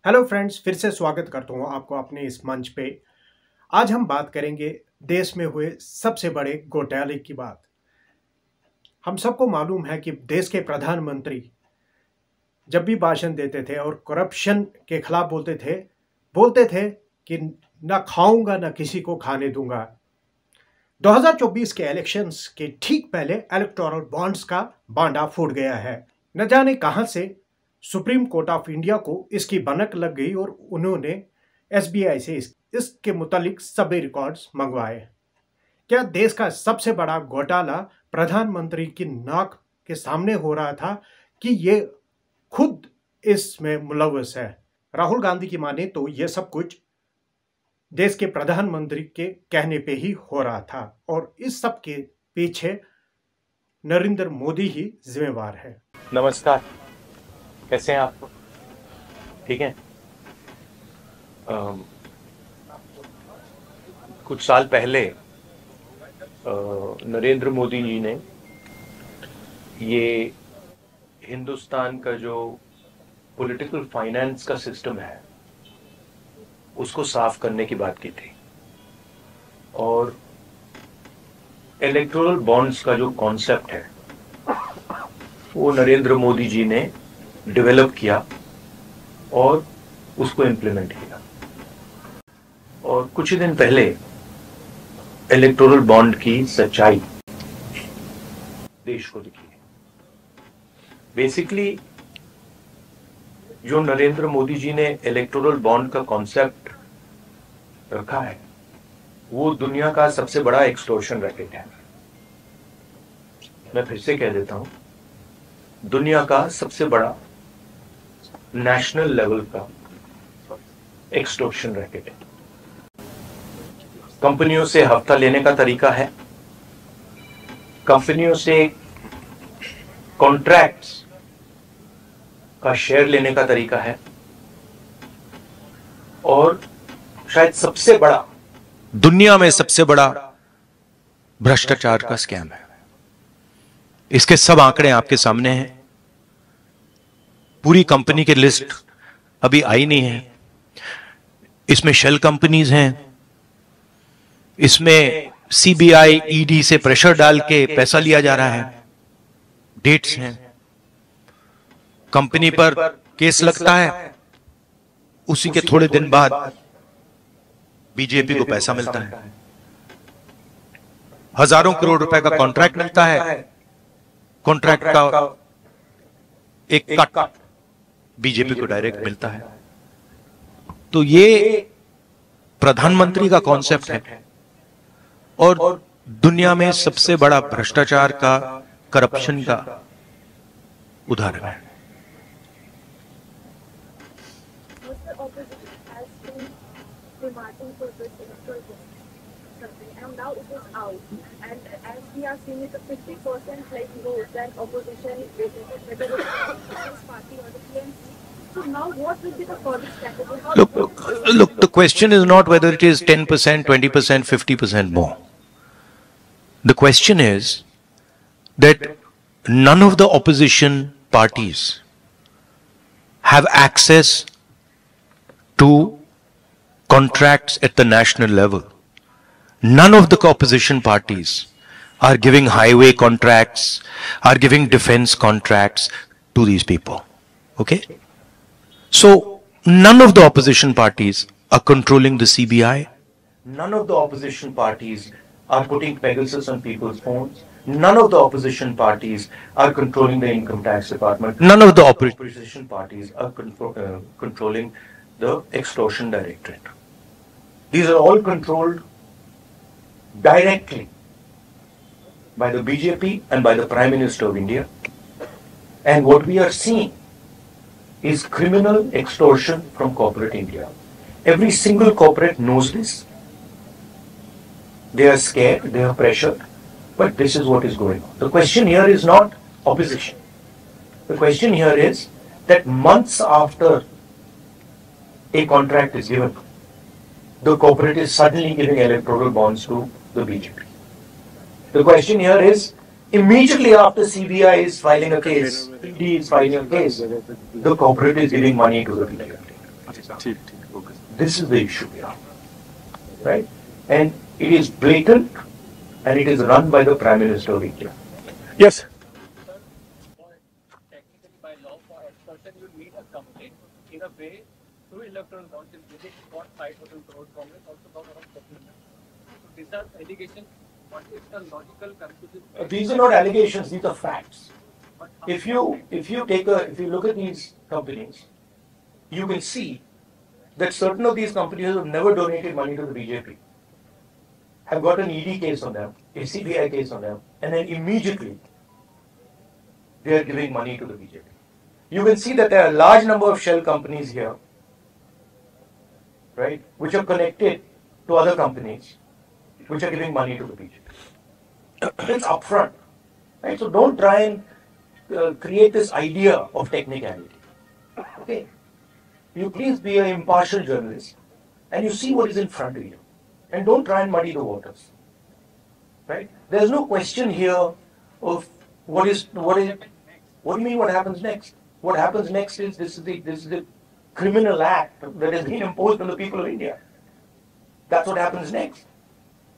Hello friends, फिर से स्वागत करता हूँ आपको अपने इस मंच पे। आज हम बात करेंगे देश में हुए सबसे बड़े घोटाले की बात। हम सबको मालूम है कि देश के प्रधानमंत्री जब भी भाषण देते थे और करप्शन के खिलाफ बोलते थे कि ना खाऊंगा ना किसी को खाने दूंगा। 2024 के इलेक्शंस के ठीक पहले इलेक्टोरल बॉन्ड्स का बांडा फूट गया है। न जाने कहां से सुप्रीम कोर्ट ऑफ इंडिया को इसकी भनक लग गई और उन्होंने एसबीआई से इसके मुतालिक सभी रिकॉर्ड्स मंगवाए। क्या देश का सबसे बड़ा घोटाला प्रधानमंत्री की नाक के सामने हो रहा था कि ये खुद इसमें मुलव्वस है? राहुल गांधी की माने तो यह सब कुछ देश के प्रधानमंत्री के कहने पे ही हो रहा था और इस सब के पीछे नरेंद्र मोदी ही जिम्मेवार है। नमस्कार, कैसे हैं आप? ठीक है। कुछ साल पहले नरेंद्र मोदी जी ने ये हिंदुस्तान का जो पॉलिटिकल फाइनेंस का सिस्टम है उसको साफ करने की बात की थी और इलेक्टोरल बॉन्ड्स का जो कॉन्सेप्ट है वो नरेंद्र मोदी जी ने डेवलप किया और उसको इम्प्लीमेंट किया। और कुछ ही दिन पहले इलेक्टोरल बॉन्ड की सच्चाई देश को दिखी। बेसिकली जो नरेंद्र मोदी जी ने इलेक्टोरल बॉन्ड का कॉन्सेप्ट रखा है वो दुनिया का सबसे बड़ा एक्सटॉर्शन रैकेट है। मैं फिर से कह देता हूं, दुनिया का सबसे बड़ा नेशनल लेवल का एक्सटॉर्शन रैकेट है। कंपनियों से हफ्ता लेने का तरीका है, कंपनियों से कॉन्ट्रैक्ट्स का शेयर लेने का तरीका है और शायद सबसे बड़ा, दुनिया में सबसे बड़ा भ्रष्टाचार का स्कैम है। इसके सब आंकड़े आपके सामने हैं। पूरी कंपनी की लिस्ट अभी आई नहीं है। इसमें शेल कंपनीज हैं, इसमें सीबीआई ईडी से प्रेशर डाल के पैसा लिया जा रहा है, डेट्स हैं, कंपनी पर केस लगता है, उसी के थोड़े दिन बाद बीजेपी को पैसा मिलता है, हजारों करोड़ रुपए का कॉन्ट्रैक्ट मिलता है, कॉन्ट्रैक्ट का एक कट बीजेपी को डायरेक्ट मिलता है। तो ये प्रधानमंत्री का कॉन्सेप्ट है और दुनिया में सबसे बड़ा भ्रष्टाचार का, करप्शन का उदाहरण है। We are seeing it a 50% like vote and opposition is whether it's the party or the TMC. So now what will be the further strategy? Look, the question is not whether it is 10%, 20%, 50% more. The question is that none of the opposition parties have access to contracts at the national level. None of the opposition parties are giving highway contracts, are giving defense contracts to these people. Okay? So, none of the opposition parties are controlling the CBI. None of the opposition parties are putting Pegasus on people's phones. None of the opposition parties are controlling the income tax department. None of the opposition parties are controlling the extortion directorate. These are all controlled directly by the BJP and by the Prime Minister of India. And what we are seeing is criminal extortion from corporate India. Every single corporate knows this. They are scared, they are pressured, but this is what is going on. The question here is not opposition. The question here is that months after a contract is given, the corporate is suddenly giving electoral bonds to the BJP. The question here is, immediately after CBI is filing a case, ED is filing a case, the corporate is giving money to the BJP. This is the issue here, right? And it is blatant, and it is run by the Prime Minister of India. Yes. Technically, by law, for certain you need a complaint in a way through electoral bonds in which got 5,000 crores. Congress also got around 14. So these are allegations. What is the logical conclusion? These are not allegations; these are facts. If you look at these companies, you can see that certain of these companies have never donated money to the BJP, have got an ED case on them, a CBI case on them, and then immediately they are giving money to the BJP. You can see that there are a large number of shell companies here, right, which are connected to other companies, which are giving money to the BJP. It's upfront, right? So don't try and create this idea of technicality. Okay, you please be an impartial journalist, and you see what is in front of you, and don't try and muddy the waters. Right? There's no question here of what do you mean what happens next? What happens next is this is the criminal act that has been imposed on the people of India. That's what happens next.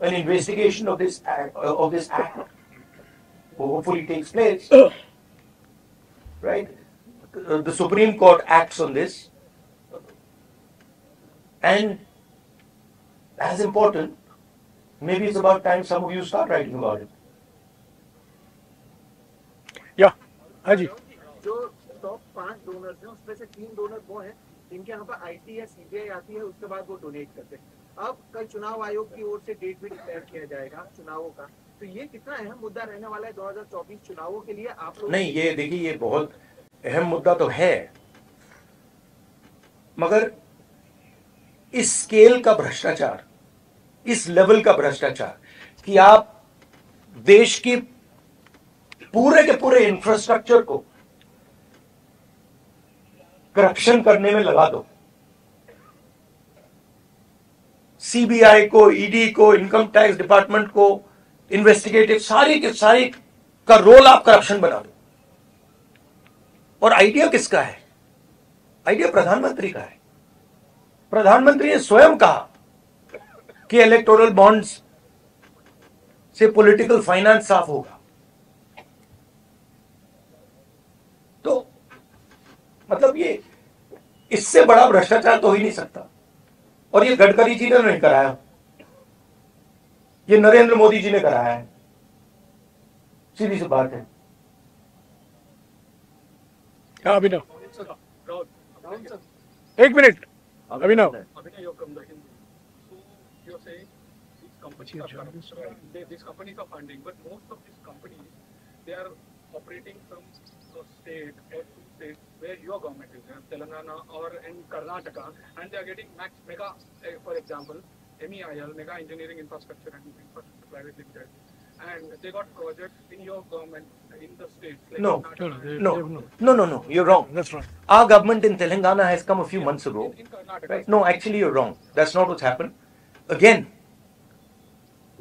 An investigation of this act hopefully takes place. Right? The Supreme Court acts on this, and as important, maybe it's about time some of you start writing about it. Yeah, हाँ जी. जो top 5 donors हैं उसमें से 3 donor वो हैं जिनके यहाँ पर आईटी या सीबीआई आती है, उसके बाद वो डोनेट करते हैं. अब कल चुनाव आयोग की ओर से डेट भी डिक्लेयर किया जाएगा चुनावों का, तो ये कितना अहम मुद्दा रहने वाला है 2024 चुनावों के लिए आप लोग? नहीं, ये देखिए, ये बहुत अहम मुद्दा तो है, मगर इस स्केल का भ्रष्टाचार, इस लेवल का भ्रष्टाचार कि आप देश की पूरे के पूरे इंफ्रास्ट्रक्चर को करप्शन करने में लगा दो, सीबीआई को, ईडी को, इनकम टैक्स डिपार्टमेंट को, इन्वेस्टिगेटिव सारे के सारे का रोल आप करप्शन बना दो. और आइडिया किसका है? आइडिया प्रधानमंत्री का है. प्रधानमंत्री ने स्वयं कहा कि इलेक्टोरल बॉन्ड्स से पॉलिटिकल फाइनेंस साफ होगा. तो मतलब ये इससे बड़ा भ्रष्टाचार तो हो ही नहीं सकता. और ये गडकरी जी ने नहीं कराया, ये नरेंद्र मोदी जी ने कराया है. सीधी सी बात है. हाँ अभिनव, एक minute. Abhinav, you're saying these companies are funding, but most of these companies, they are operating from a state or 2 states where your government is, Telangana or in Karnataka, and they are getting mega, for example, MEIL, Mega Engineering Infrastructure and Infrastructure Private Limited, and they got projects in your government in the states. Like No. Karnataka. No, you're wrong. that's right. Our government in Telangana has come a few months ago. In Karnataka. Right? No, actually you're wrong. That's not what's happened. Again,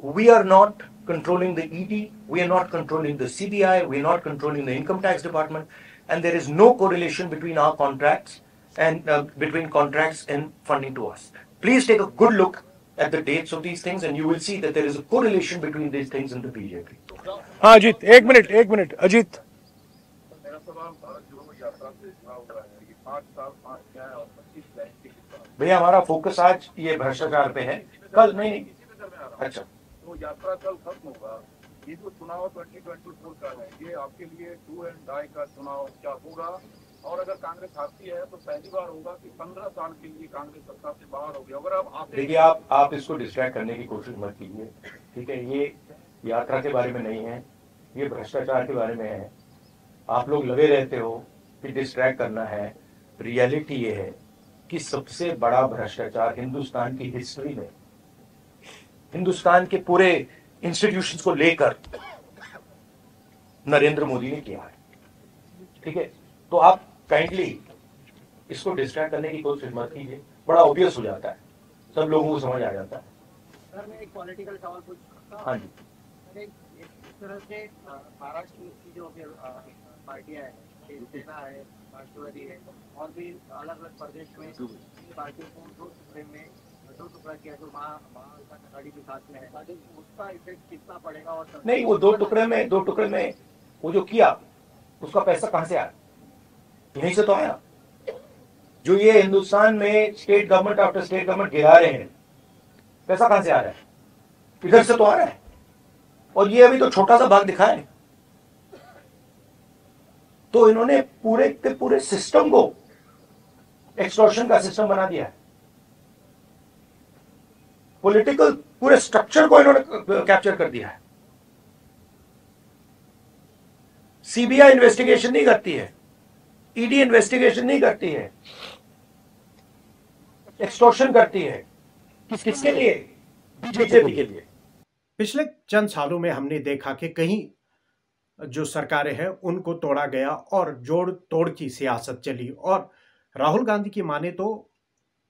we are not controlling the ED, we are not controlling the CBI, we are not controlling the income tax department, and there is no correlation between our contracts and between contracts and funding to us. Please take a good look at the dates of these things, and you will see that there is a correlation between these things and the BJP. हाँ अजीत, एक minute Ajit. मेरा सवाल भारत जोड़ो यात्रा से जुड़ा हुआ है. ये 5 साल 5 क्या है और 25 लाख की भैया हमारा फोकस आज ये भ्रष्टाचार पे है. कल नहीं. अच्छा, तो यात्रा कल खत्म होगा. ये जो चुनाव 2024 का है, ये आपके लिए डू एंड डाई का चुनाव क्या होगा? और अगर कांग्रेस हारती है तो पहली बार होगा कि 15 साल के लिए कांग्रेस सत्ता से बाहर होगी. अगर आप देखिए, आप इसको डिस्ट्रैक्ट करने की कोशिश मत कीजिए. ठीक है, ये यात्रा के बारे में नहीं है, ये भ्रष्टाचार के बारे में है. आप लोग लगे रहते हो कि डिस्ट्रैक्ट करना है. रियलिटी ये है कि सबसे बड़ा भ्रष्टाचार हिंदुस्तान की हिस्ट्री में, हिंदुस्तान के पूरे इंस्टीट्यूशंस को लेकर नरेंद्र मोदी ने किया है. ठीक है, तो आप काइंडली इसको डिस्ट्रैक्ट करने की कोशिश मत कीजिए. बड़ा ऑब्वियस हो जाता है, सब लोगों को समझ आ जाता है. सर मैं एक पॉलिटिकल सवाल पूछ सकता हूं? हाँ जी. इस तरह से महाराष्ट्र की जो पार्टियां हैं, शिवसेना है राष्ट्रवादी है और भी अलग अलग प्रदेश में पार्टियों को दो टुकड़े में दो टुकड़ा किया जो महाविकास आघाड़ी के साथ में है, उसका इफेक्ट कितना पड़ेगा? और नहीं, वो दो टुकड़े में वो जो किया उसका पैसा कहां से आया? यहीं से तो आया। जो ये हिंदुस्तान में state government after state government गिरा रहे हैं, पैसा कहां से आ रहा है? इधर से तो आ रहा है। और ये अभी तो छोटा सा भाग दिखा है। तो इन्होंने पूरे के पूरे सिस्टम को एक्सटॉर्शन का सिस्टम बना दिया है। पॉलिटिकल पूरे स्ट्रक्चर को इन्होंने कैप्चर कर दिया है। सीबीआई इन्वेस्टिगेशन नहीं करती है, ईडी इन्वेस्टिगेशन नहीं करती है, एक्सटॉर्शन करती है। किसके लिए? बीजेपी के लिए। पिछले चंद सालों में हमने देखा कि कहीं जो सरकारें हैं उनको तोड़ा गया और जोड़ तोड़ की सियासत चली, और राहुल गांधी की माने तो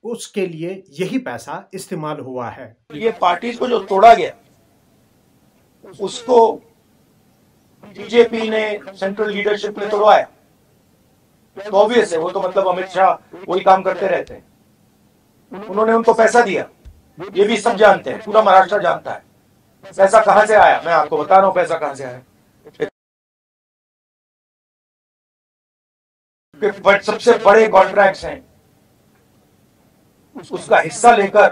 उसके लिए यही पैसा इस्तेमाल हुआ है। ये पार्टी को जो तोड़ा गया उसको बीजेपी ने सेंट्रल लीडरशिप ने तोड़वाया। तो ऑब्वियस है, वो तो मतलब अमित शाह वही काम करते रहते हैं। उन्होंने उनको पैसा दिया, ये भी सब जानते हैं, पूरा महाराष्ट्र जानता है पैसा कहां से आया। मैं आपको बता रहा हूं पैसा कहां से आया। बट सबसे बड़े कॉन्ट्रैक्ट्स हैं, उसका हिस्सा लेकर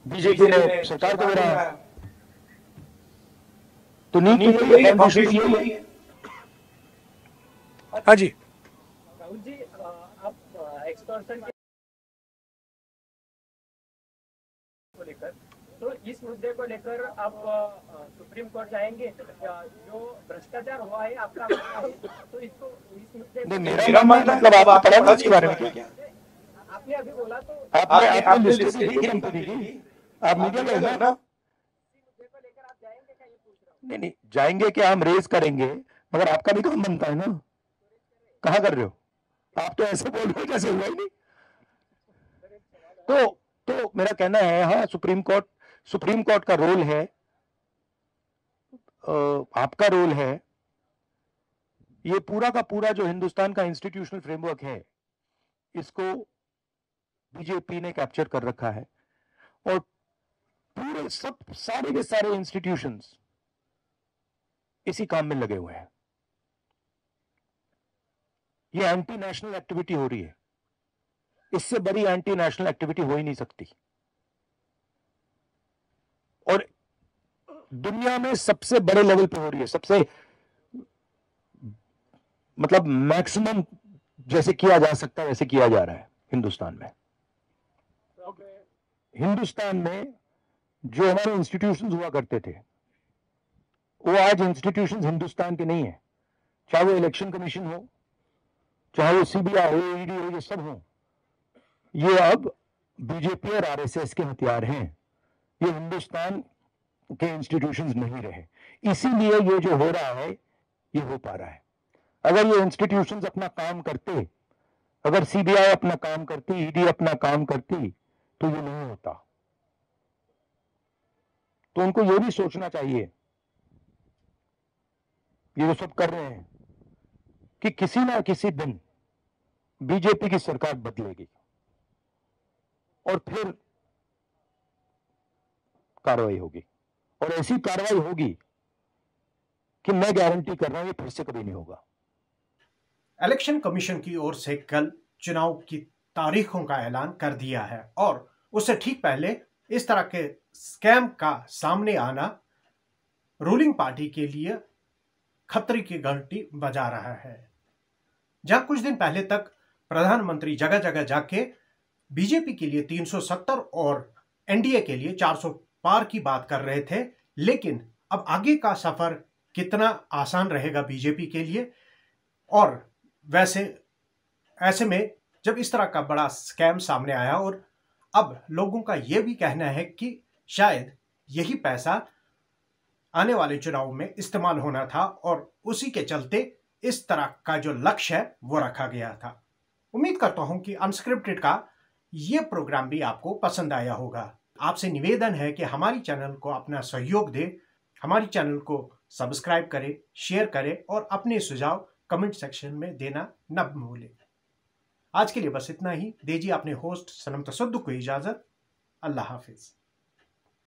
बीजेपी ने सरकार को बनाया। तो नीति यही है। हाँ जी, राहुल जी, आप एक्सटॉर्शन को लेकर, तो इस मुद्दे को लेकर आप सुप्रीम कोर्ट जाएंगे? जो भ्रष्टाचार हुआ है आपका मानना है, तो इसको इस मुद्दे नहीं, मेरा मानना मतलब आप पढ़ा के बारे में क्या? आपने अभी बोला तो आपने लिस्ट देखी कंपनी की, आप मीडिया में है ना? मुद्दे को लेकर आप जाएंगे क्या, ये पूछ रहा हूँ। नहीं, जाएंगे क्या, हम रेज करेंगे, मगर आपका भी काम बनता है ना। कहाँ कर रहे हो आप? तो ऐसे बोल रहे कैसे हुआ ही नहीं। तो मेरा कहना है, हाँ, सुप्रीम कोर्ट का रोल है, आपका रोल है। ये पूरा का पूरा जो हिंदुस्तान का इंस्टीट्यूशनल फ्रेमवर्क है, इसको बीजेपी ने कैप्चर कर रखा है। और पूरे सारे के सारे इंस्टीट्यूशंस इसी काम में लगे हुए हैं। ये एंटी नेशनल एक्टिविटी हो रही है, इससे बड़ी एंटी नेशनल एक्टिविटी हो ही नहीं सकती। और दुनिया में सबसे बड़े लेवल पे हो रही है, सबसे मतलब मैक्सिमम जैसे किया जा सकता है वैसे किया जा रहा है हिंदुस्तान में। हिंदुस्तान में जो हमारे इंस्टीट्यूशंस हुआ करते थे, वो आज इंस्टीट्यूशंस हिंदुस्तान के नहीं है। चाहे वो इलेक्शन कमीशन हो, चाहे वो सीबीआई हो, ईडी हो, ये सब हो, ये अब बीजेपी और आरएसएस के हथियार हैं। ये हिंदुस्तान के इंस्टीट्यूशंस नहीं रहे, इसीलिए ये जो हो रहा है ये हो पा रहा है। अगर ये इंस्टीट्यूशंस अपना काम करते, अगर सीबीआई अपना काम करती, ईडी अपना काम करती, तो ये नहीं होता। तो उनको ये भी सोचना चाहिए, ये जो सब कर रहे हैं, कि किसी ना किसी दिन बीजेपी की सरकार बदलेगी और फिर कार्रवाई होगी। और ऐसी कार्रवाई होगी कि मैं गारंटी कर रहा हूं ये फिर से कभी नहीं होगा। इलेक्शन कमीशन की ओर से कल चुनाव की तारीखों का ऐलान कर दिया है, और उससे ठीक पहले इस तरह के स्कैम का सामने आना रूलिंग पार्टी के लिए खतरे की घंटी बजा रहा है। जहां कुछ दिन पहले तक प्रधानमंत्री जगह जगह जाके बीजेपी के लिए 370 और एनडीए के लिए 400 पार की बात कर रहे थे, लेकिन अब आगे का सफर कितना आसान रहेगा बीजेपी के लिए। और ऐसे में जब इस तरह का बड़ा स्कैम सामने आया, और अब लोगों का यह भी कहना है कि शायद यही पैसा आने वाले चुनाव में इस्तेमाल होना था, और उसी के चलते इस तरह का जो लक्ष्य है वो रखा गया था। उम्मीद करता हूं कि अनस्क्रिप्टेड का ये प्रोग्राम भी आपको पसंद आया होगा। आपसे निवेदन है कि हमारी चैनल को अपना सहयोग दें, हमारी चैनल को सब्सक्राइब करें, शेयर करें और अपने सुझाव कमेंट सेक्शन में देना न भूलें। आज के लिए बस इतना ही। दीजिए अपने होस्ट सनम तसद्दुक को इजाज़त। अल्लाह हाफिज़।